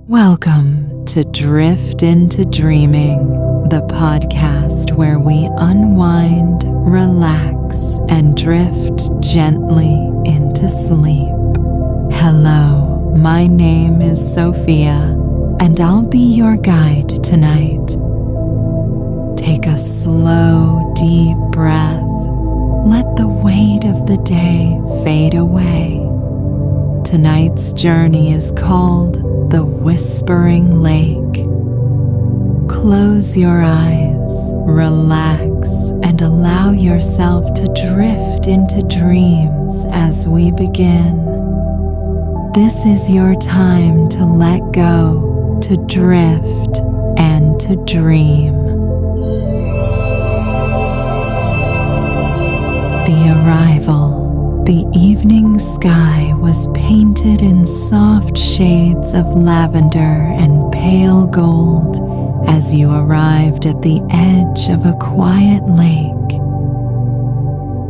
Welcome to Drift into Dreaming, the podcast where we unwind, relax, and drift gently into sleep. Hello, my name is Sofia, and I'll be your guide tonight. Take a slow, deep breath. Let the weight of the day fade away. Tonight's journey is called the Whispering Lake. Close your eyes, relax, and allow yourself to drift into dreams as we begin. This is your time to let go, to drift, and to dream. The arrival. The evening sky was painted in soft shades of lavender and pale gold as you arrived at the edge of a quiet lake.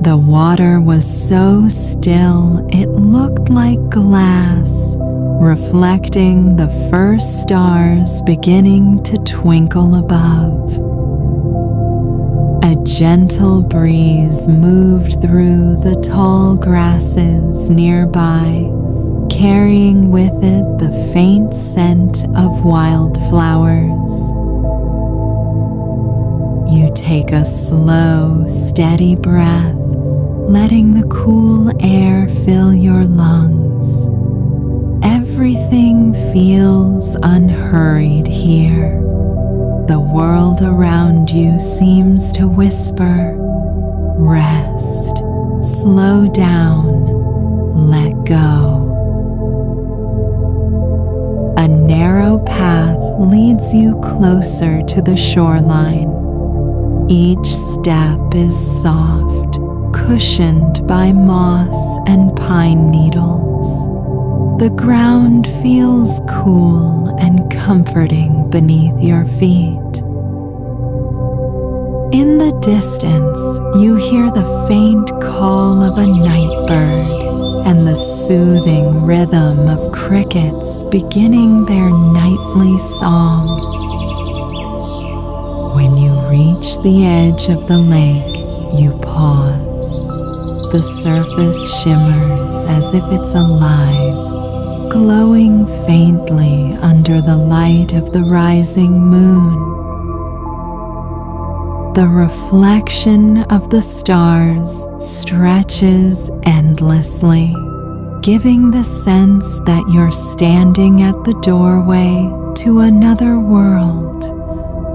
The water was so still it looked like glass, reflecting the first stars beginning to twinkle above. A gentle breeze moved through the tall grasses nearby, carrying with it the faint scent of wildflowers. You take a slow, steady breath, letting the cool air fill your lungs. Everything feels unhurried here. The world around you seems to whisper, rest, slow down, let go. A narrow path leads you closer to the shoreline. Each step is soft, cushioned by moss and pine needles. The ground feels cool and comforting beneath your feet. In the distance, you hear the faint call of a night bird and the soothing rhythm of crickets beginning their nightly song. When you reach the edge of the lake, you pause. The surface shimmers as if it's alive, glowing faintly under the light of the rising moon. The reflection of the stars stretches endlessly, giving the sense that you're standing at the doorway to another world,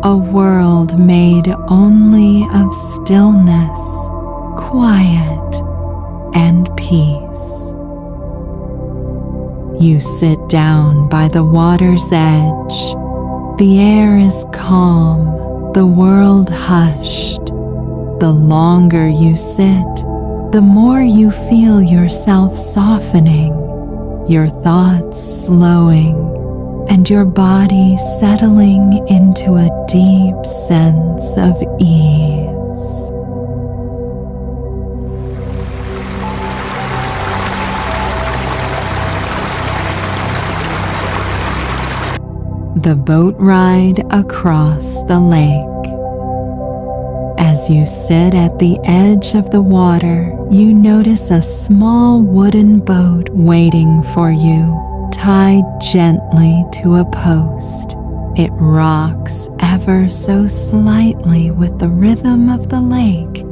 a world made only of stillness, quiet, and peace. You sit down by the water's edge. The air is calm, the world hushed. The longer you sit, the more you feel yourself softening, your thoughts slowing, and your body settling into a deep sense of ease. The boat ride across the lake. As you sit at the edge of the water, you notice a small wooden boat waiting for you, tied gently to a post. It rocks ever so slightly with the rhythm of the lake,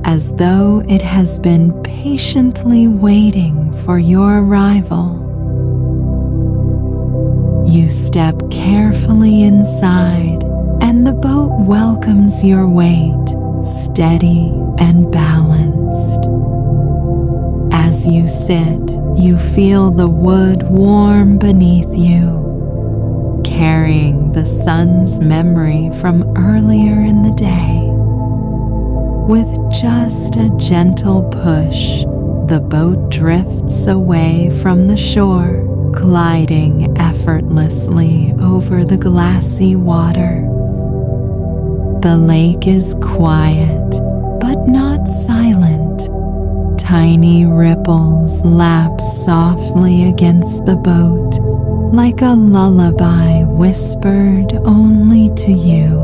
as though it has been patiently waiting for your arrival. You step carefully inside, and the boat welcomes your weight, steady and balanced. As you sit, you feel the wood warm beneath you, carrying the sun's memory from earlier in the day. With just a gentle push, the boat drifts away from the shore, gliding effortlessly over the glassy water. The lake is quiet, but not silent. Tiny ripples lap softly against the boat, like a lullaby whispered only to you.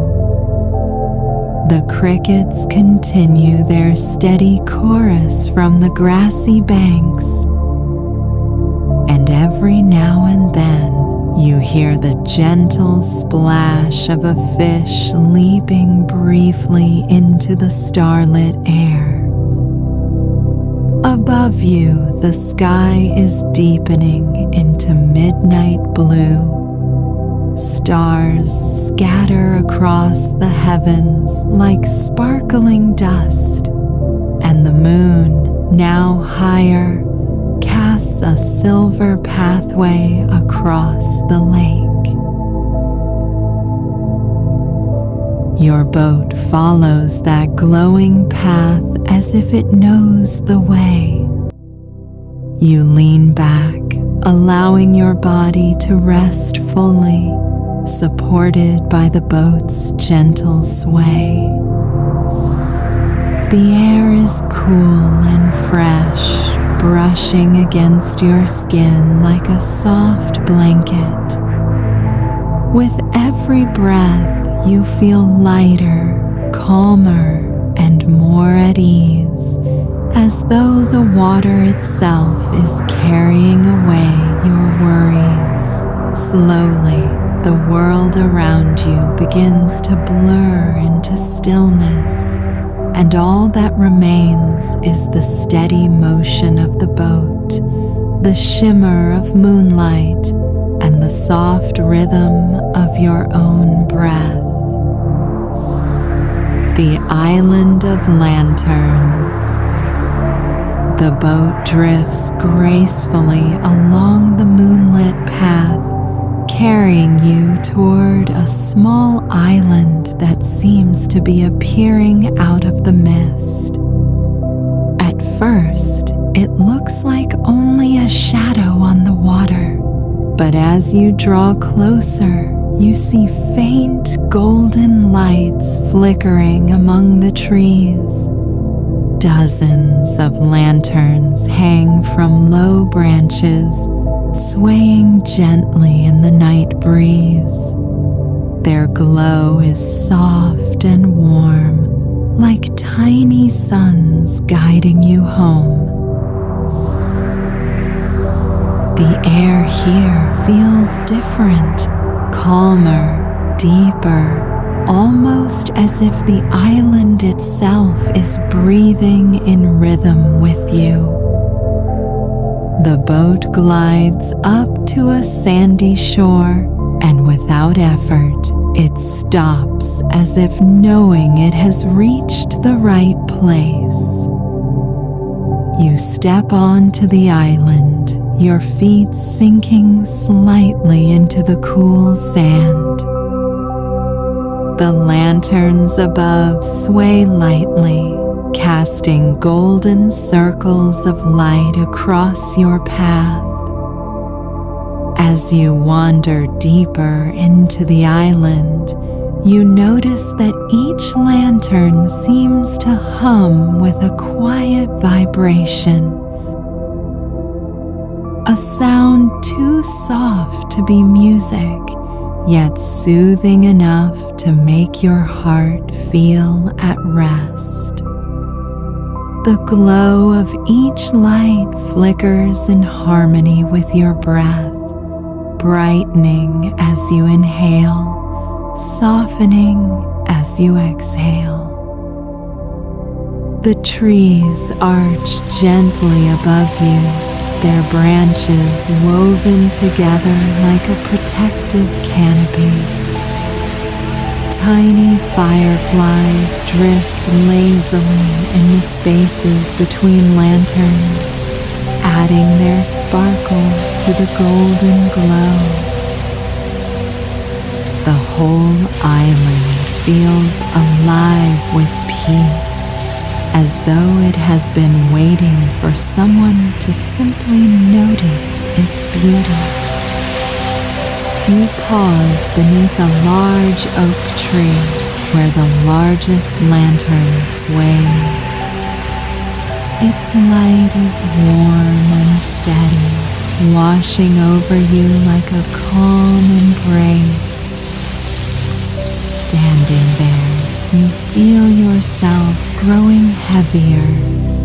The crickets continue their steady chorus from the grassy banks, and every now and then you hear the gentle splash of a fish leaping briefly into the starlit air. Above you, the sky is deepening into midnight blue. Stars scatter across the heavens like sparkling dust, and the moon, now higher, casts a silver pathway across the lake. Your boat follows that glowing path as if it knows the way. You lean back, allowing your body to rest fully, supported by the boat's gentle sway. The air is cool and fresh, brushing against your skin like a soft blanket. With every breath, you feel lighter, calmer, and more at ease, as though the water itself is carrying away your worries. Slowly, the world around you begins to blur into stillness, and all that remains is the steady motion of the boat, the shimmer of moonlight, and the soft rhythm of your own breath. The Island of Lanterns. The boat drifts gracefully along the moonlit path, carrying you toward a small island that seems to be appearing out of the mist. At first, it looks like only a shadow on the water, but as you draw closer, you see faint golden lights flickering among the trees. Dozens of lanterns hang from low branches, swaying gently in the night breeze. Their glow is soft and warm, like tiny suns guiding you home. The air here feels different, calmer, deeper, almost as if the island itself is breathing in rhythm with you. The boat glides up to a sandy shore, and without effort, it stops as if knowing it has reached the right place. You step onto the island, your feet sinking slightly into the cool sand. The lanterns above sway lightly, casting golden circles of light across your path. As you wander deeper into the island, you notice that each lantern seems to hum with a quiet vibration. A sound too soft to be music, yet soothing enough to make your heart feel at rest. The glow of each light flickers in harmony with your breath, brightening as you inhale, softening as you exhale. The trees arch gently above you, their branches woven together like a protective canopy. Tiny fireflies drift lazily in the spaces between lanterns, adding their sparkle to the golden glow. The whole island feels alive with peace, as though it has been waiting for someone to simply notice its beauty. You pause beneath a large oak tree where the largest lantern sways. Its light is warm and steady, washing over you like a calm embrace. Standing there, you feel yourself growing heavier,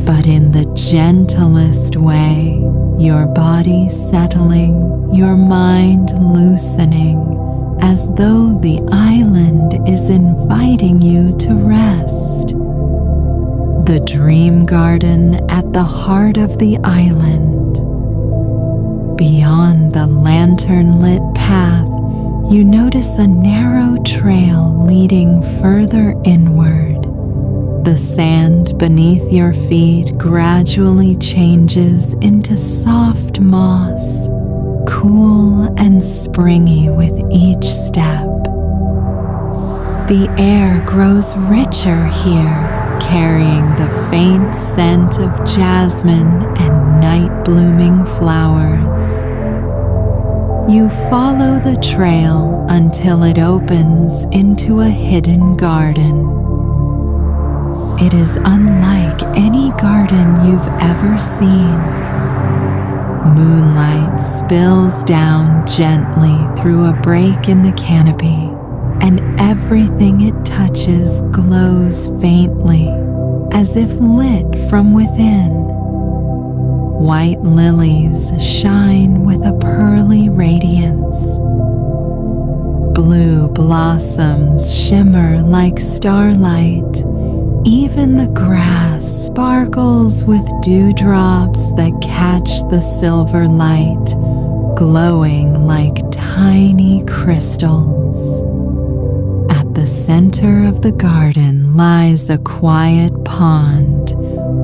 but in the gentlest way, your body settling, your mind loosening, as though the island is inviting you to rest. The dream garden at the heart of the island. Beyond the lantern-lit path, you notice a narrow trail leading further inward. The sand beneath your feet gradually changes into soft moss, cool and springy with each step. The air grows richer here, carrying the faint scent of jasmine and night-blooming flowers. You follow the trail until it opens into a hidden garden. It is unlike any garden you've ever seen. Moonlight spills down gently through a break in the canopy, and everything it touches glows faintly, as if lit from within. White lilies shine with a pearly radiance. Blue blossoms shimmer like starlight. Even the grass sparkles with dewdrops that catch the silver light, glowing like tiny crystals. At the center of the garden lies a quiet pond,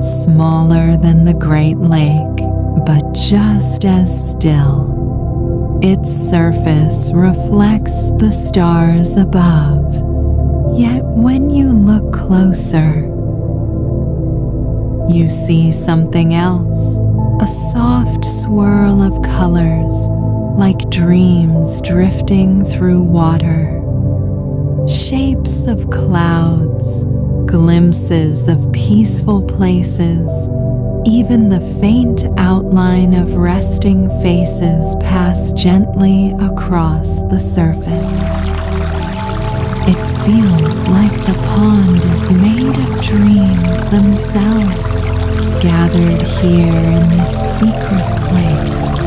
smaller than the Great Lake, but just as still. Its surface reflects the stars above. Yet when you look closer, you see something else, a soft swirl of colors, like dreams drifting through water. Shapes of clouds, glimpses of peaceful places, even the faint outline of resting faces pass gently across the surface. It feels like the pond is made of dreams themselves, gathered here in this secret place.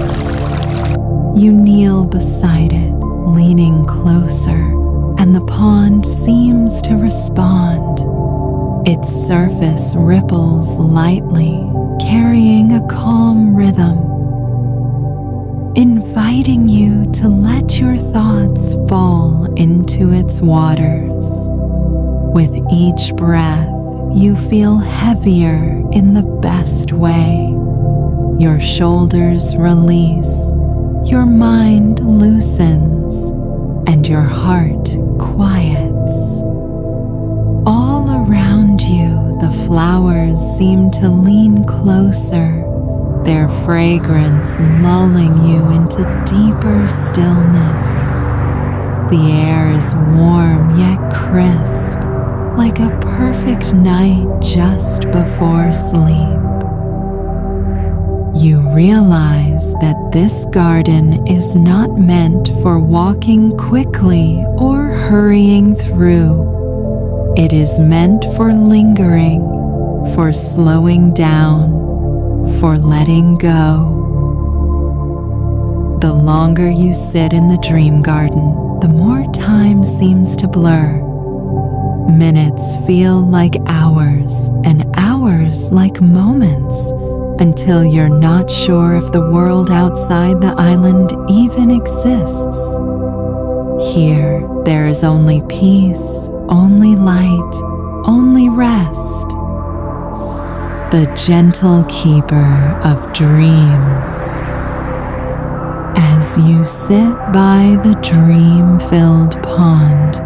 You kneel beside it, leaning closer, and the pond seems to respond. Its surface ripples lightly, carrying a calm rhythm, inviting you to let your thoughts fall into its waters. With each breath, you feel heavier in the best way. Your shoulders release, your mind loosens, and your heart quiets. All around you, the flowers seem to lean closer, their fragrance lulling you into deeper stillness. The air is warm yet crisp, like a perfect night just before sleep. You realize that this garden is not meant for walking quickly or hurrying through. It is meant for lingering, for slowing down, for letting go. The longer you sit in the dream garden, the more time seems to blur. Minutes feel like hours, and hours like moments, until you're not sure if the world outside the island even exists. Here, there is only peace, only light, only rest. The gentle keeper of dreams. As you sit by the dream-filled pond,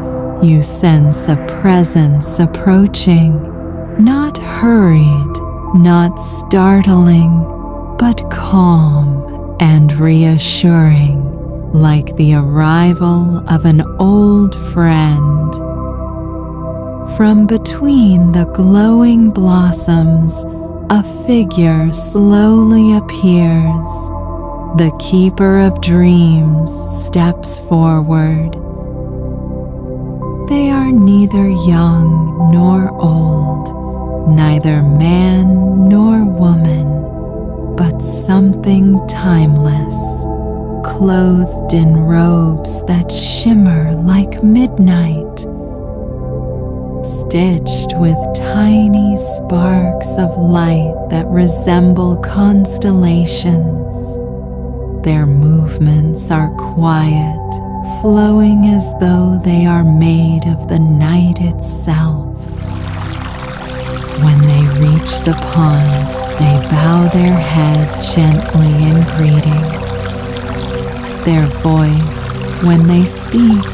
you sense a presence approaching, not hurried, not startling, but calm and reassuring, like the arrival of an old friend. From between the glowing blossoms, a figure slowly appears, the keeper of dreams steps forward. They are neither young nor old, neither man nor woman, but something timeless, clothed in robes that shimmer like midnight, stitched with tiny sparks of light that resemble constellations. Their movements are quiet, flowing as though they are made of the night itself. When they reach the pond, they bow their head gently in greeting. Their voice, when they speak,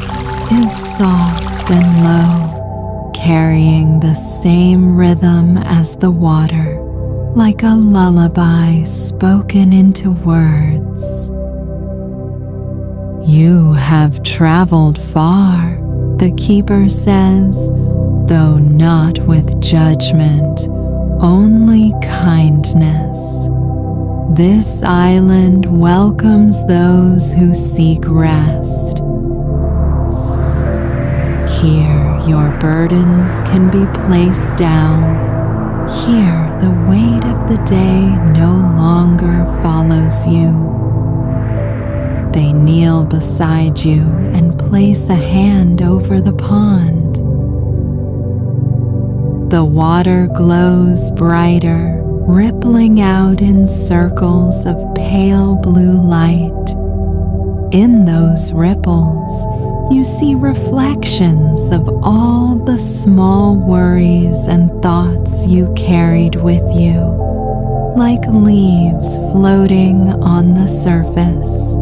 is soft and low, carrying the same rhythm as the water, like a lullaby spoken into words. You have traveled far, the keeper says, though not with judgment, only kindness. This island welcomes those who seek rest. Here your burdens can be placed down. Here the weight of the day no longer follows you. They kneel beside you and place a hand over the pond. The water glows brighter, rippling out in circles of pale blue light. In those ripples, you see reflections of all the small worries and thoughts you carried with you, like leaves floating on the surface.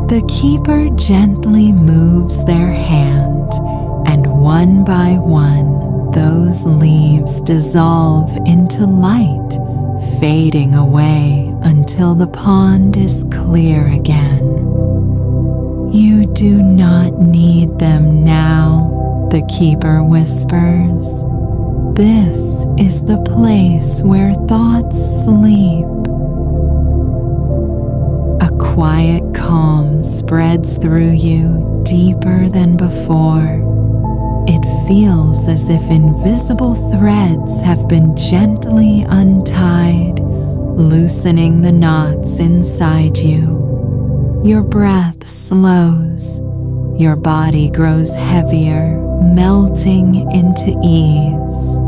The keeper gently moves their hand, and one by one, those leaves dissolve into light, fading away until the pond is clear again. You do not need them now, the keeper whispers. This is the place where thoughts sleep. A quiet calm spreads through you deeper than before. It feels as if invisible threads have been gently untied, loosening the knots inside you. Your breath slows. Your body grows heavier, melting into ease.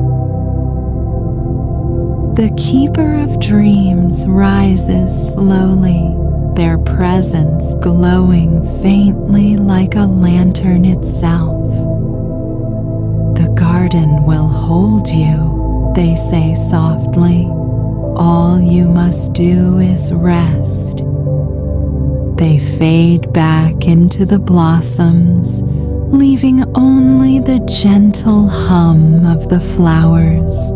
The keeper of dreams rises slowly, their presence glowing faintly like a lantern itself. The garden will hold you, they say softly. All you must do is rest. They fade back into the blossoms, leaving only the gentle hum of the flowers,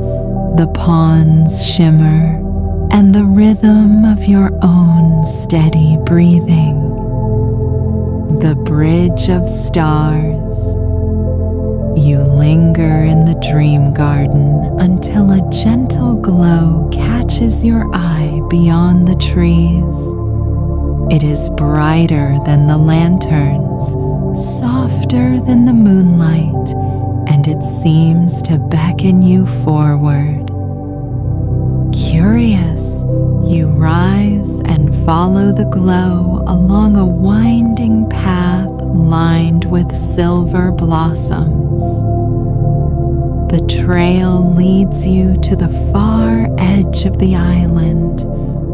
the pond's shimmer, and the rhythm of your own steady breathing. The bridge of stars. You linger in the dream garden until a gentle glow catches your eye beyond the trees. It is brighter than the lanterns, softer than the moonlight, and it seems to beckon you forward. Curious, you rise and follow the glow along a winding path lined with silver blossoms. The trail leads you to the far edge of the island,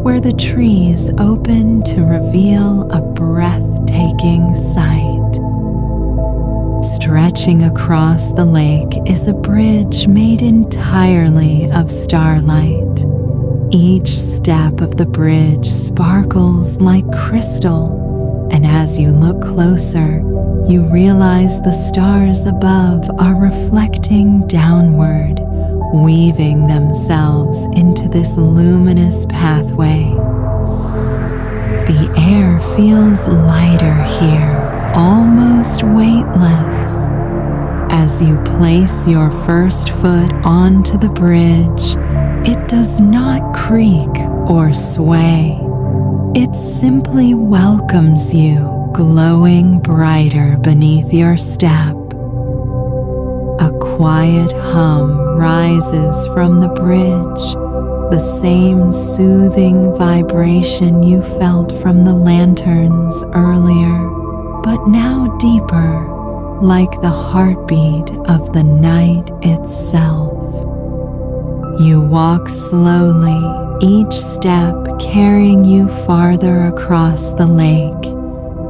where the trees open to reveal a breathtaking sight. Stretching across the lake is a bridge made entirely of starlight. Each step of the bridge sparkles like crystal, and as you look closer, you realize the stars above are reflecting downward, weaving themselves into this luminous pathway. The air feels lighter here, almost weightless. As you place your first foot onto the bridge, it does not creak or sway. It simply welcomes you, glowing brighter beneath your step. A quiet hum rises from the bridge, the same soothing vibration you felt from the lanterns earlier, but now deeper, like the heartbeat of the night itself. You walk slowly, each step carrying you farther across the lake,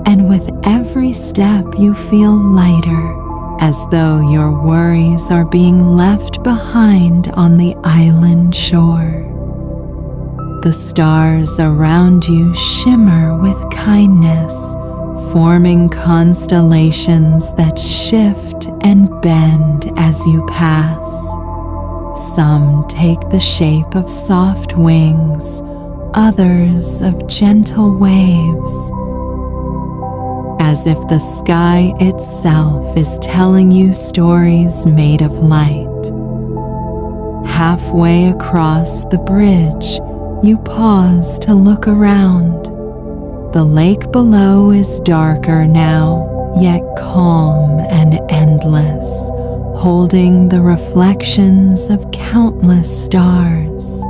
and with every step you feel lighter, as though your worries are being left behind on the island shore. The stars around you shimmer with kindness, forming constellations that shift and bend as you pass. Some take the shape of soft wings, others of gentle waves, as if the sky itself is telling you stories made of light. Halfway across the bridge, you pause to look around. The lake below is darker now, yet calm and endless, holding the reflections of countless stars.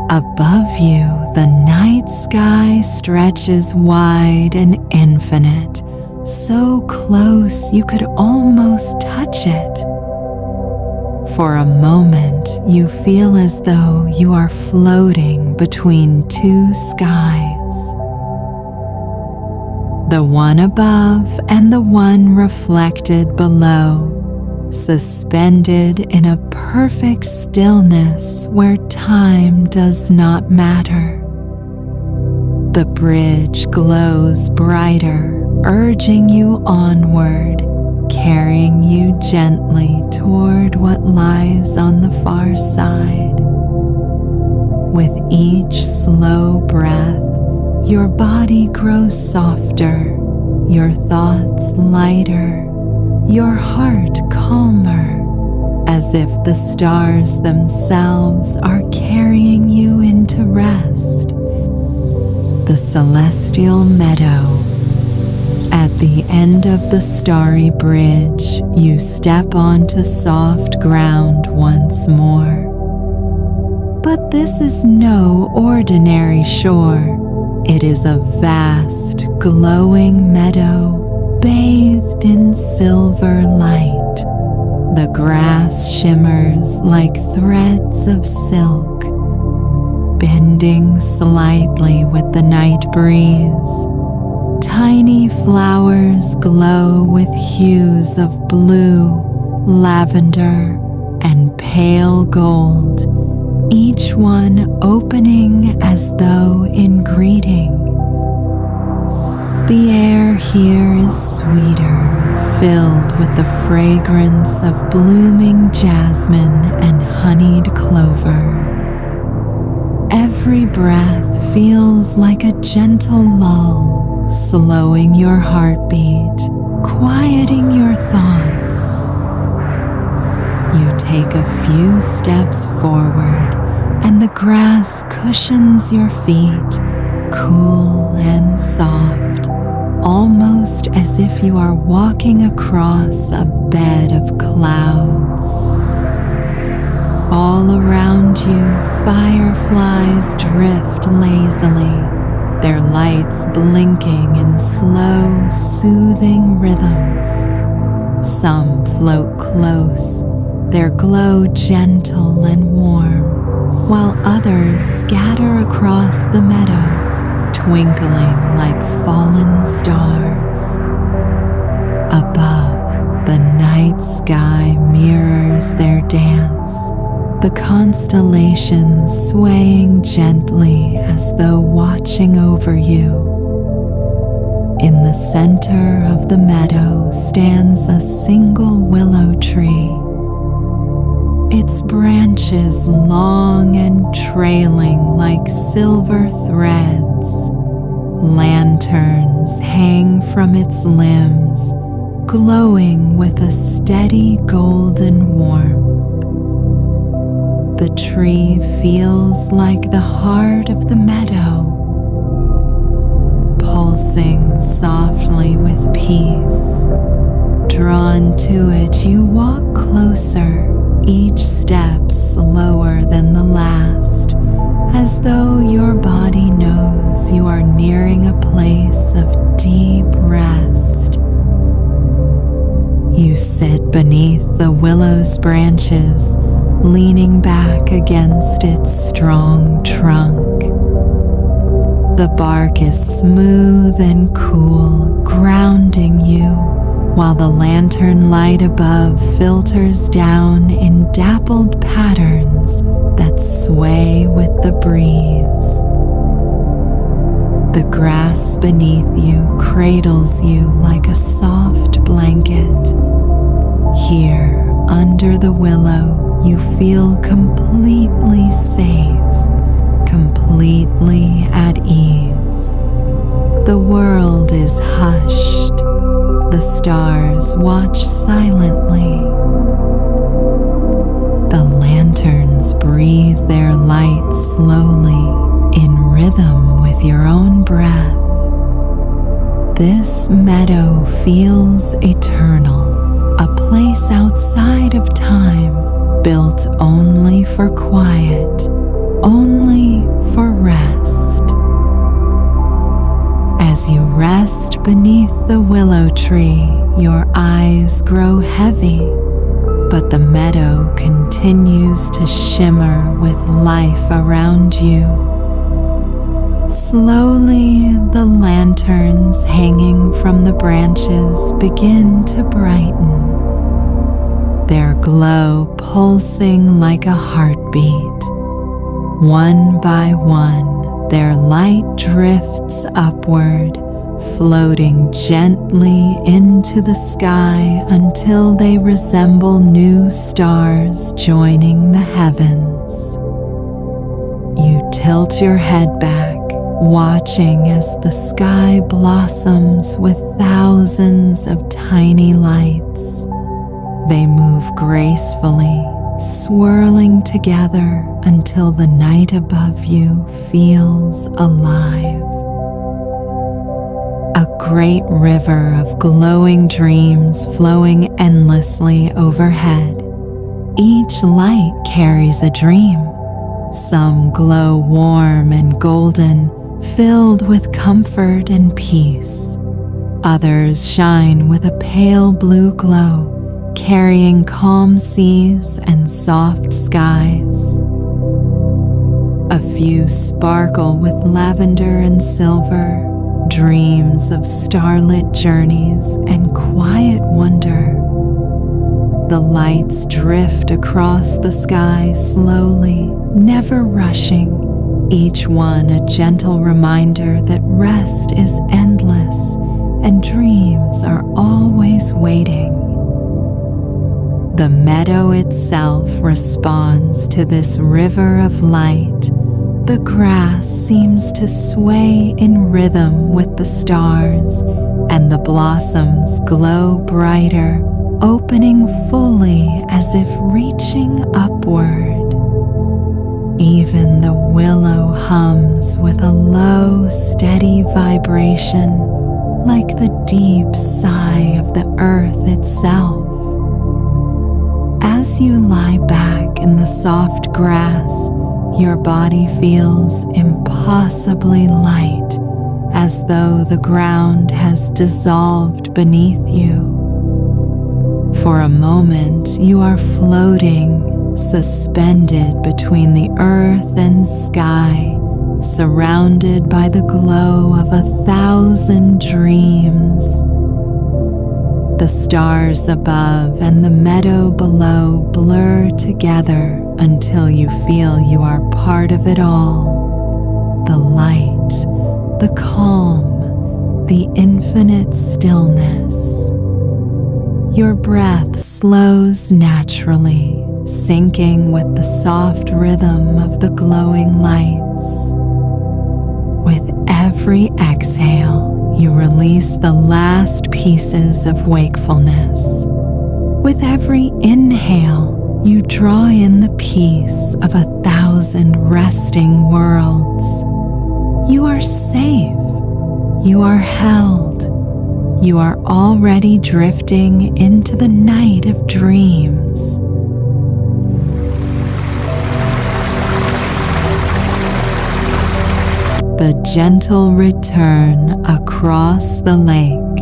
Above you, the night sky stretches wide and infinite, so close you could almost touch it. For a moment, you feel as though you are floating between two skies. The one above and the one reflected below, suspended in a perfect stillness where time does not matter. The bridge glows brighter, urging you onward, carrying you gently toward what lies on the far side. With each slow breath, your body grows softer, your thoughts lighter, your heart calmer, as if the stars themselves are carrying you into rest. The celestial meadow. At the end of the starry bridge, you step onto soft ground once more. But this is no ordinary shore. It is a vast, glowing meadow bathed in silver light. The grass shimmers like threads of silk, bending slightly with the night breeze. Tiny flowers glow with hues of blue, lavender, and pale gold, each one opening as though in greeting. The air here is sweeter, filled with the fragrance of blooming jasmine and honeyed clover. Every breath feels like a gentle lull, slowing your heartbeat, quieting your thoughts. You take a few steps forward, and the grass cushions your feet, cool and soft, almost as if you are walking across a bed of clouds. All around you, fireflies drift lazily, their lights blinking in slow, soothing rhythms. Some float close, their glow gentle and warm, while others scatter across the meadow, twinkling like fallen stars. Above, the night sky mirrors their dance, the constellations swaying gently as though watching over you. In the center of the meadow stands a single willow tree, its branches long and trailing like silver threads. Lanterns hang from its limbs, glowing with a steady golden warmth. The tree feels like the heart of the meadow, pulsing softly with peace. Drawn to it, you walk closer, each step slower than the last, as though your body knows you are nearing a place of deep rest. You sit beneath the willow's branches, leaning back against its strong trunk. The bark is smooth and cool, grounding you, while the lantern light above filters down in dappled patterns that sway with the breeze. The grass beneath you cradles you like a soft blanket. Here, under the willow, you feel completely safe, completely at ease. The world is hushed. The stars watch silently. The lanterns breathe their light slowly, in rhythm with your own breath. This meadow feels eternal, a place outside of time, built only for quiet, only for rest. As you rest beneath the willow tree, your eyes grow heavy, but the meadow continues to shimmer with life around you. Slowly, the lanterns hanging from the branches begin to brighten, their glow pulsing like a heartbeat. One by one, their light drifts upward, floating gently into the sky until they resemble new stars joining the heavens. You tilt your head back, watching as the sky blossoms with thousands of tiny lights. They move gracefully, swirling together until the night above you feels alive. A great river of glowing dreams flowing endlessly overhead. Each light carries a dream. Some glow warm and golden, filled with comfort and peace. Others shine with a pale blue glow, carrying calm seas and soft skies. A few sparkle with lavender and silver, dreams of starlit journeys and quiet wonder. The lights drift across the sky slowly, never rushing, each one a gentle reminder that rest is endless and dreams are always waiting. The meadow itself responds to this river of light. The grass seems to sway in rhythm with the stars, and the blossoms glow brighter, opening fully as if reaching upward. Even the willow hums with a low, steady vibration, like the deep sigh of the earth itself. As you lie back in the soft grass, your body feels impossibly light, as though the ground has dissolved beneath you. For a moment, you are floating, suspended between the earth and sky, surrounded by the glow of 1,000 dreams. The stars above and the meadow below blur together until you feel you are part of it all. The light, the calm, the infinite stillness. Your breath slows naturally, syncing with the soft rhythm of the glowing lights. With every exhale, you release the last pieces of wakefulness. With every inhale, you draw in the peace of 1,000 resting worlds. You are safe, You are held. You are already drifting into the night of dreams. The gentle return across the lake.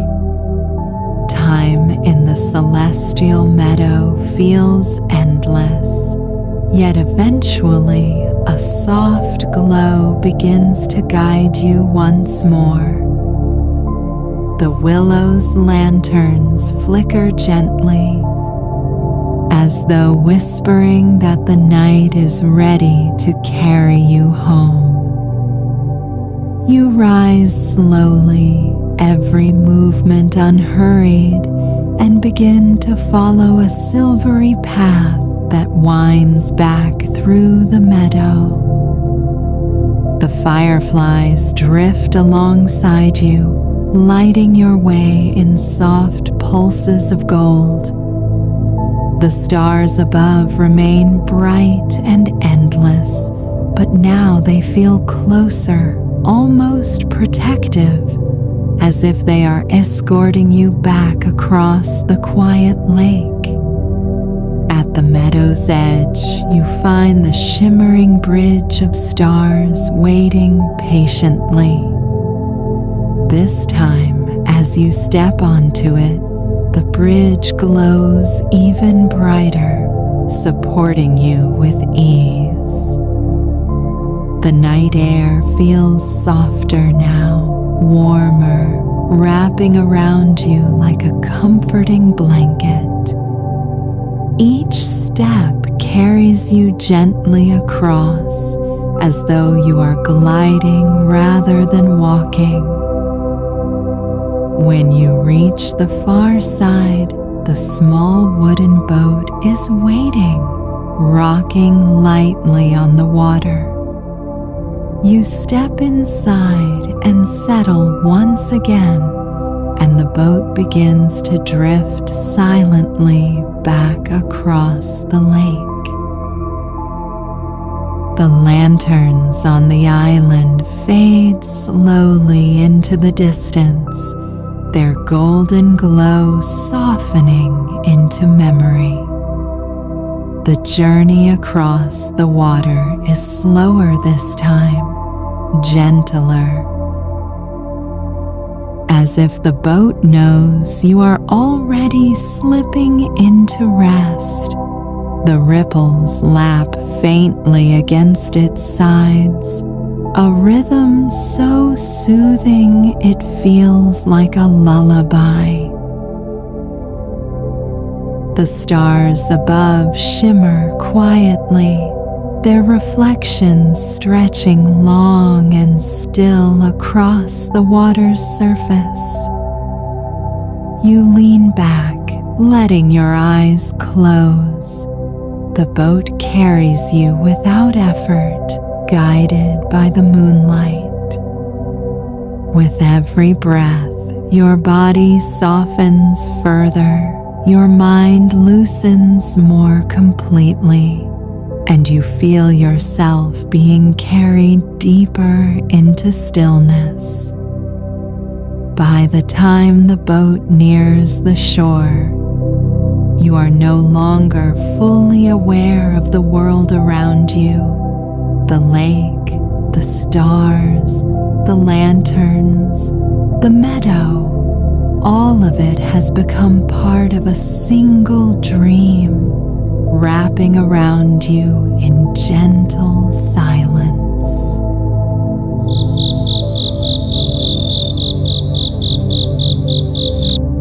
Time in the celestial meadow feels endless, yet eventually a soft glow begins to guide you once more. The willow's lanterns flicker gently, as though whispering that the night is ready to carry you home. You rise slowly, every movement unhurried, and begin to follow a silvery path that winds back through the meadow. The fireflies drift alongside you, lighting your way in soft pulses of gold. The stars above remain bright and endless, but now they feel closer, almost protective, as if they are escorting you back across the quiet lake. At the meadow's edge, you find the shimmering bridge of stars waiting patiently. This time, as you step onto it, the bridge glows even brighter, supporting you with ease. The night air feels softer now, warmer, wrapping around you like a comforting blanket. Each step carries you gently across, as though you are gliding rather than walking. When you reach the far side, the small wooden boat is waiting, rocking lightly on the water. You step inside and settle once again, and the boat begins to drift silently back across the lake. The lanterns on the island fade slowly into the distance, their golden glow softening into memory. The journey across the water is slower this time, gentler, as if the boat knows you are already slipping into rest. The ripples lap faintly against its sides, a rhythm so soothing it feels like a lullaby. The stars above shimmer quietly, their reflections stretching long and still across the water's surface. You lean back, letting your eyes close. The boat carries you without effort, guided by the moonlight. With every breath, your body softens further, your mind loosens more completely, and you feel yourself being carried deeper into stillness. By the time the boat nears the shore, you are no longer fully aware of the world around you. The lake, the stars, the lanterns, the meadow, all of it has become part of a single dream, wrapping around you in gentle silence.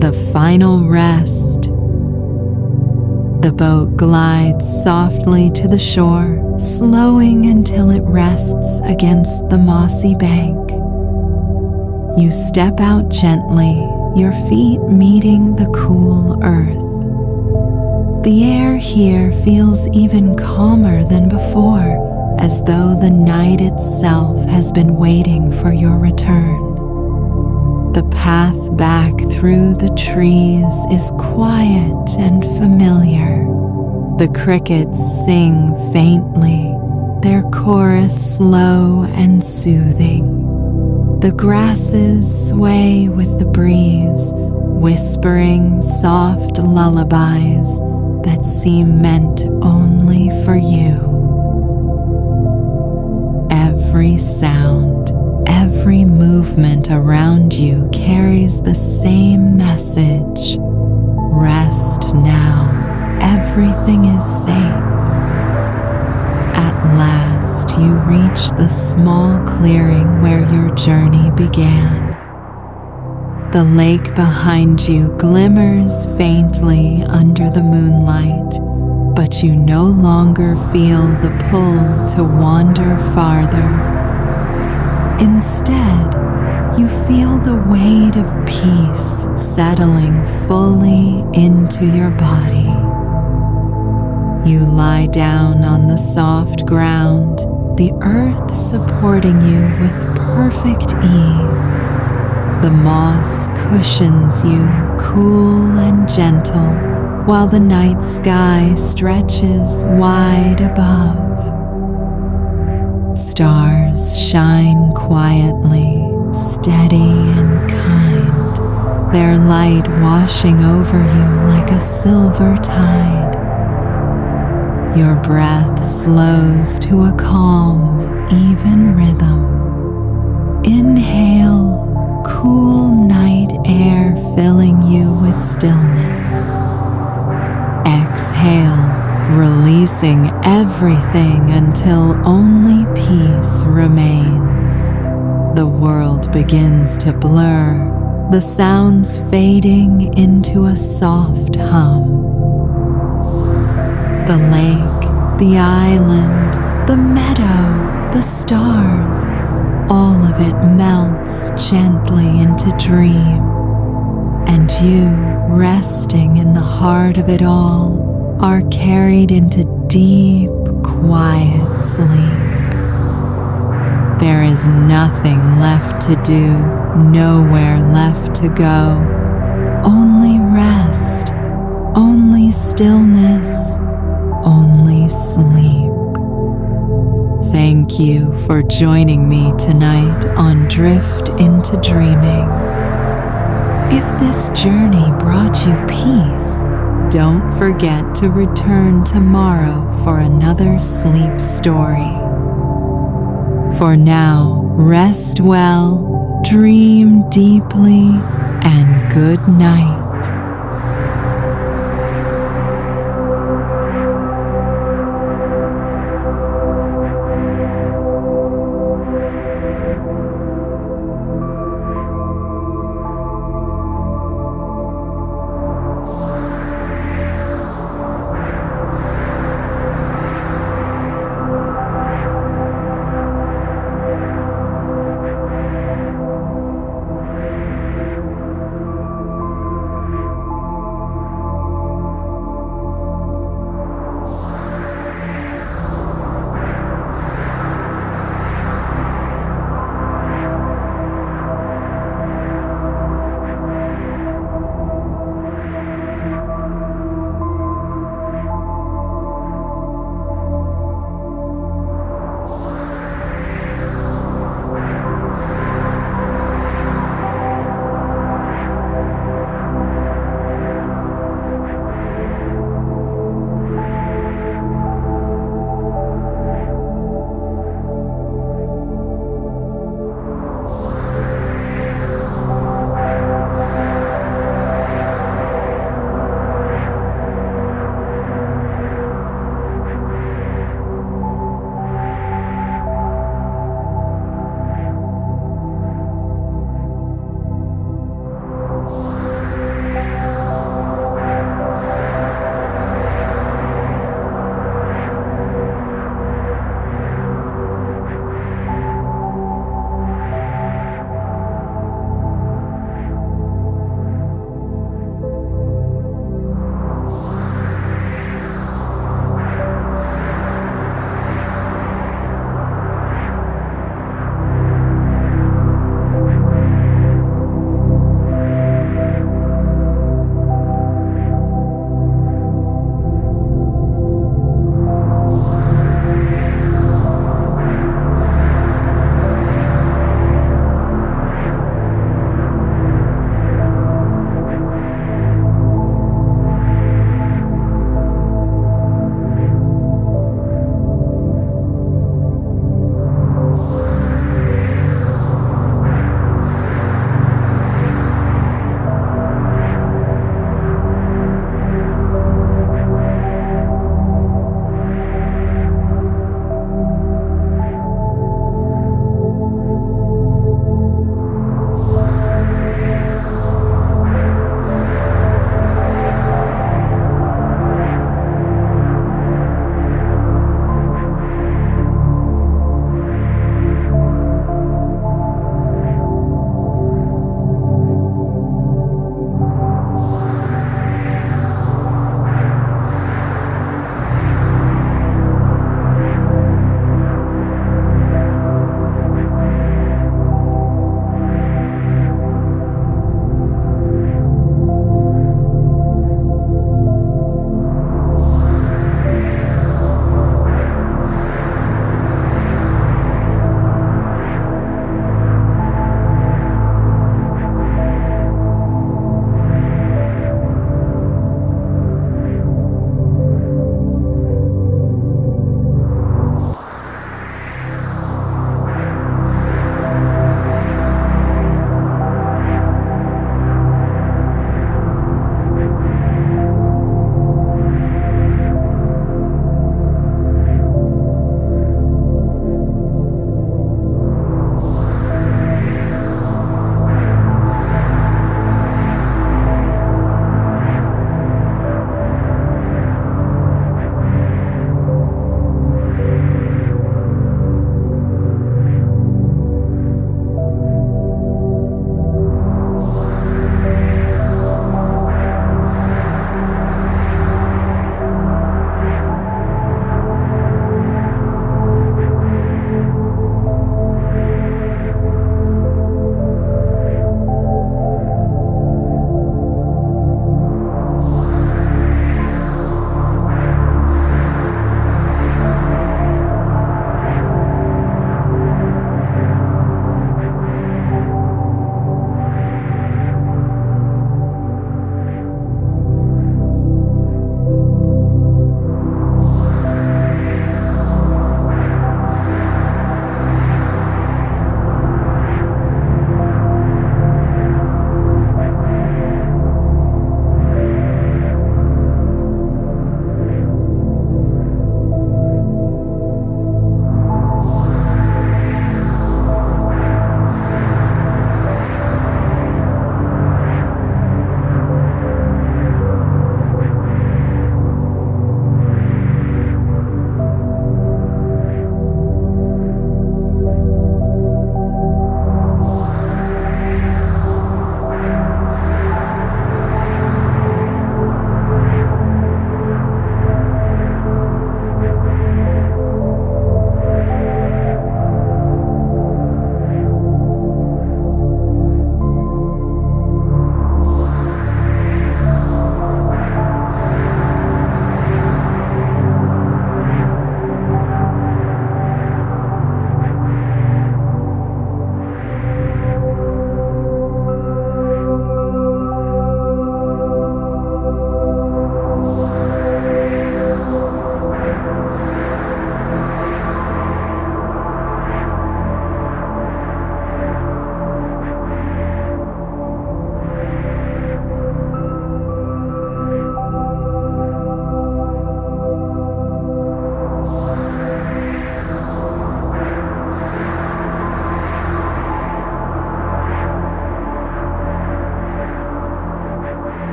The final rest. The boat glides softly to the shore, slowing until it rests against the mossy bank. You step out gently, your feet meeting the cool earth. The air here feels even calmer than before, as though the night itself has been waiting for your return. The path back through the trees is quiet and familiar. The crickets sing faintly, their chorus slow and soothing. The grasses sway with the breeze, whispering soft lullabies that seem meant only for you. Every sound, every movement around you carries the same message. Rest now, everything is safe. At last, you reach the small clearing where your journey began. The lake behind you glimmers faintly under the moonlight, but you no longer feel the pull to wander farther. Instead, you feel the weight of peace settling fully into your body. You lie down on the soft ground, the earth supporting you with perfect ease. The moss cushions you, cool and gentle, while the night sky stretches wide above. Stars shine quietly, steady and kind, their light washing over you like a silver tide. Your breath slows to a calm, even rhythm. Inhale, cool night air filling you with stillness. Exhale, releasing everything until only peace remains. The world begins to blur, the sounds fading into a soft hum. The lake, the island, the meadow, the stars, all of it melts gently into dream. And you, resting in the heart of it all, are carried into deep, quiet sleep. There is nothing left to do, nowhere left to go. Only rest, only stillness, only sleep. Thank you for joining me tonight on Drift into Dreaming. If this journey brought you peace, don't forget to return tomorrow for another sleep story. For now, rest well, dream deeply, and good night.